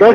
10